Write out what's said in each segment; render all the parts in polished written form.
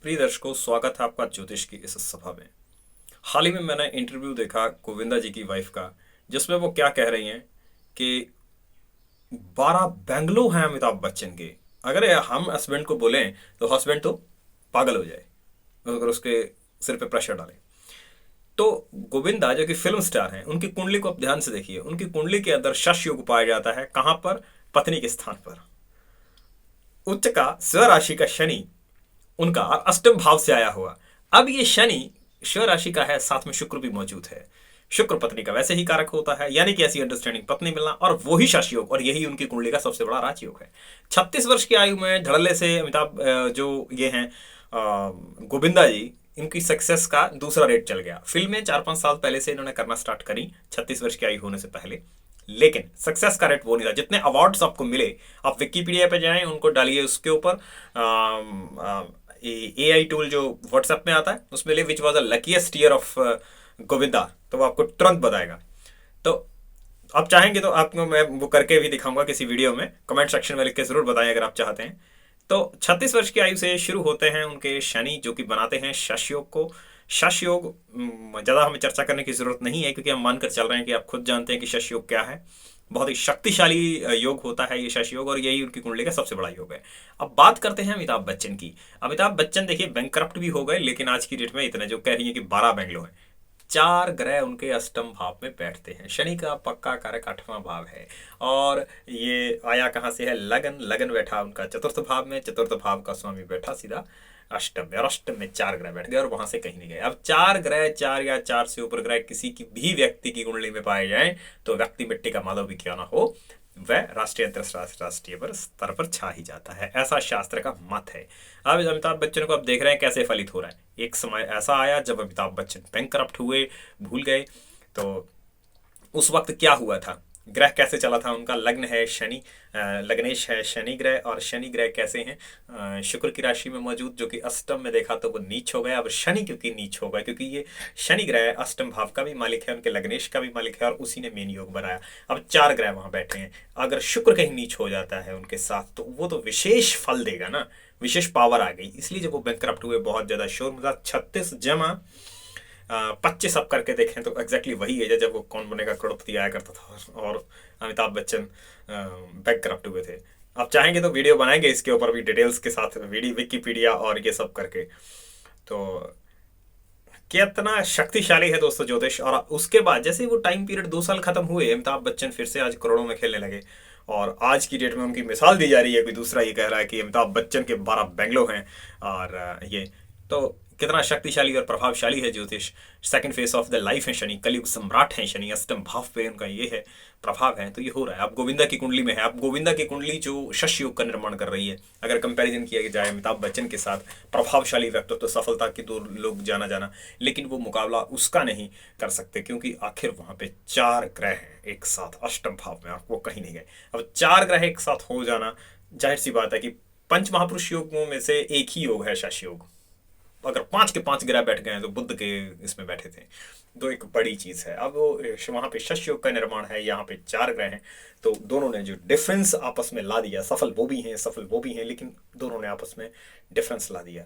प्रिय दर्शकों, स्वागत है आपका ज्योतिष की इस सभा में। हाल ही में मैंने इंटरव्यू देखा गोविंदा जी की वाइफ का, जिसमें वो क्या कह रही हैं कि 12 बेंगलो हैं अमिताभ बच्चन के। अगर हम हस्बैंड को बोलें तो हस्बैंड तो पागल हो जाए अगर उसके सिर पे प्रेशर डालें। तो गोविंदा जो कि फिल्म स्टार हैं, उनकी कुंडली को आप ध्यान से देखिए। उनकी कुंडली के अंदर शश योग पाया जाता है। कहां पर? पत्नी के स्थान पर। उच्च का स्वराशि का शनि उनका अष्टम भाव से आया हुआ। अब ये शनि स्व राशि का है, साथ में शुक्र भी मौजूद है। शुक्र पत्नी का वैसे ही कारक होता है, यानी कि ऐसी अंडरस्टैंडिंग पत्नी मिलना, और वही शश योग, और यही उनकी कुंडली का सबसे बड़ा राजयोग है। 36 वर्ष की आयु में धड़ल्ले से अमिताभ जो ये हैं गोविंदा जी, इनकी सक्सेस का दूसरा रेट चल गया। फिल्में 4-5 साल पहले से इन्होंने करना स्टार्ट करी, 36 वर्ष की आयु होने से पहले। लेकिन सक्सेस का रेट वो नहीं था। जितने अवार्ड्स आपको मिले, आप विकीपीडिया पे जाएं, उनको डालिए उसके ऊपर। AI टूल जो व्हाट्सएप में आता है, उसमें ले which was the luckiest year of Govinda, तो वो आपको तुरंत बताएगा। तो आप चाहेंगे तो आपको मैं वो करके भी दिखाऊंगा किसी वीडियो में। कमेंट सेक्शन में लिख के जरूर बताएं अगर आप चाहते हैं। तो 36 वर्ष की आयु से शुरू होते हैं उनके शनि, जो कि बनाते हैं शश योग को। शश योग ज़्यादा हमें चर्चा करने की जरूरत नहीं है, क्योंकि हम मानकर चल रहे हैं कि आप खुद जानते हैं कि शश योग क्या है। बहुत ही शक्तिशाली योग होता है ये शश योग, और यही उनकी कुंडली का सबसे बड़ा योग है। अब बात करते हैं अमिताभ बच्चन की। अमिताभ बच्चन देखिए बैंकरप्ट भी हो गए, लेकिन आज की डेट में इतने जो कह रही है कि 12 बेंगलो है। 4 ग्रह उनके अष्टम भाव में बैठते हैं। शनि का पक्का कारक 8वां भाव है। और ये आया कहाँ से है? लगन। लगन बैठा उनका चतुर्थ भाव में। चतुर्थ भाव का स्वामी बैठा सीधा अष्टम में, और अष्टम में 4 ग्रह बैठ गए और वहां से कहीं नहीं गए। अब 4 ग्रह, 4 या 4 से ऊपर ग्रह किसी की भी व्यक्ति की कुंडली में पाए जाए तो व्यक्ति मिट्टी का माधव भी क्यों ना हो, वह राष्ट्रीय अंतरराष्ट्रीय पर स्तर पर छा ही जाता है। ऐसा शास्त्र का मत है। अब अमिताभ बच्चन को आप देख रहे हैं कैसे फलित हो रहा है। एक समय ऐसा आया जब अमिताभ बच्चन बैंक हुए, भूल गए। तो उस वक्त क्या हुआ था, ग्रह कैसे चला था उनका? लग्न है शनि, लग्नेश है शनि ग्रह, और शनि ग्रह कैसे हैं? शुक्र की राशि में मौजूद, जो कि अष्टम में देखा तो वो नीच हो गया। अब शनि क्योंकि नीच हो गया, क्योंकि ये शनि ग्रह अष्टम भाव का भी मालिक है, उनके लग्नेश का भी मालिक है, और उसी ने मेन योग बनाया। अब 4 ग्रह वहां बैठे हैं। अगर शुक्र कहीं नीच हो जाता है उनके साथ, तो वो तो विशेष फल देगा ना, विशेष पावर आ गई। इसलिए जब वो बैंक हुए, बहुत ज्यादा शोर मचा। 36 जमा 25 अब करके देखें तो एग्जैक्टली वही है जब वो कौन बनेगा करोड़पति आया करता था, और अमिताभ बच्चन बैंक करप्ट हुए थे। आप चाहेंगे तो वीडियो बनाएंगे इसके ऊपर भी डिटेल्स के साथ, वीडियो विकीपीडिया और ये सब करके। तो कितना शक्तिशाली है दोस्तों ज्योतिष। और उसके बाद जैसे ही वो टाइम पीरियड 2 साल खत्म हुए, अमिताभ बच्चन फिर से आज करोड़ों में खेलने लगे। और आज की डेट में उनकी मिसाल दी जा रही है। कोई दूसरा ये कह रहा है कि अमिताभ बच्चन के 12 बेंगलो हैं। और ये तो कितना शक्तिशाली और प्रभावशाली है ज्योतिष। Second face of the life है शनि, कलयुग सम्राट है शनि, अष्टम भाव पे उनका ये है प्रभाव है। तो ये हो रहा है। अब गोविंदा की कुंडली में है। अब गोविंदा की कुंडली जो शश योग का निर्माण कर रही है, अगर कंपैरिजन किया जाए अमिताभ बच्चन के साथ, प्रभावशाली व्यक्तित्व तो सफलता के 2 लोग जाना जाना, लेकिन वो मुकाबला उसका नहीं कर सकते, क्योंकि आखिर वहां पे 4 ग्रह हैं एक साथ अष्टम भाव में, वो कहीं नहीं गए। अब 4 ग्रह एक साथ हो जाना, जाहिर सी बात है कि पंच महापुरुष योगों में से एक ही योग है शश योग। अगर 5 के 5 ग्रह बैठ गए हैं तो बुद्ध के इसमें बैठे थे, तो एक बड़ी चीज है। अब वो वहां पे शश योग का निर्माण है, यहाँ पे 4 ग्रह हैं। तो दोनों ने जो डिफरेंस आपस में ला दिया, सफल वो भी हैं सफल वो भी हैं, लेकिन दोनों ने आपस में डिफरेंस ला दिया।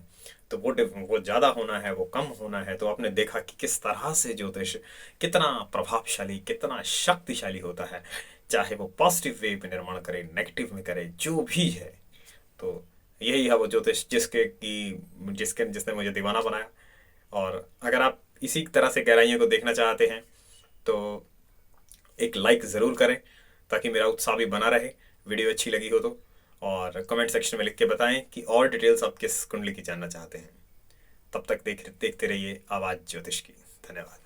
तो वो ज्यादा होना है, वो कम होना है। तो आपने देखा कि किस तरह से ज्योतिष कितना प्रभावशाली, कितना शक्तिशाली होता है, चाहे वो पॉजिटिव वे में निर्माण करे, नेगेटिव में करे, जो भी है। तो यही है वो ज्योतिष जिसके जिसने मुझे दीवाना बनाया। और अगर आप इसी तरह से गहराइयों को देखना चाहते हैं तो एक लाइक ज़रूर करें, ताकि मेरा उत्साह भी बना रहे। वीडियो अच्छी लगी हो तो, और कमेंट सेक्शन में लिख के बताएं कि और डिटेल्स आप किस कुंडली की जानना चाहते हैं। तब तक देखते रहिए आवाज़ ज्योतिष की। धन्यवाद।